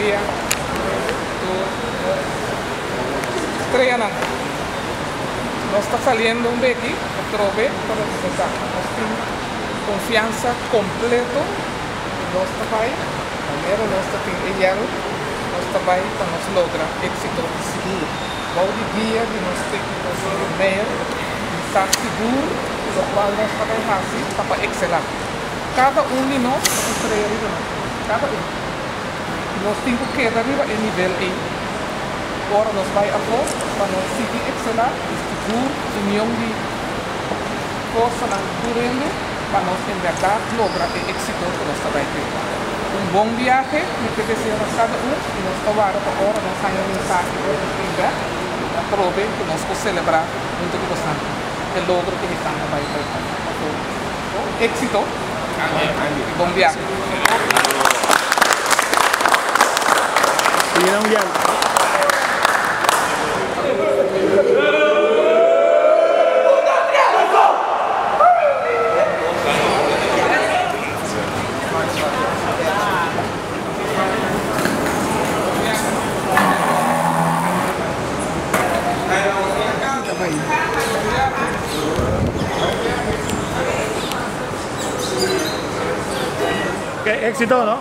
día. Estrella no está saliendo un de aquí, otro B, pero está. Nos tiene confianza completo. No está ahí, primero no está ella, no está ahí, para nos logra éxito seguro. Hoy día de nuestro equipo medio está seguro, lo cual nos está así para excelar. Cada uno de nosotros está estrella arriba, cada uno. Nos tengo que ir arriba el nivel A. Ahora nos va a todos para nos seguir excelar, seguro, unión de cosas ocurriendo, para nos en verdad lograr el éxito que nos está ahí. Un buen viaje, me que decir a cada uno, y nos tomar ahora nos hay un mensaje de la prove que nos puede celebrar junto con nosotros el logro que estamos ahí. Éxito, buen viaje. Éxito, ¿no?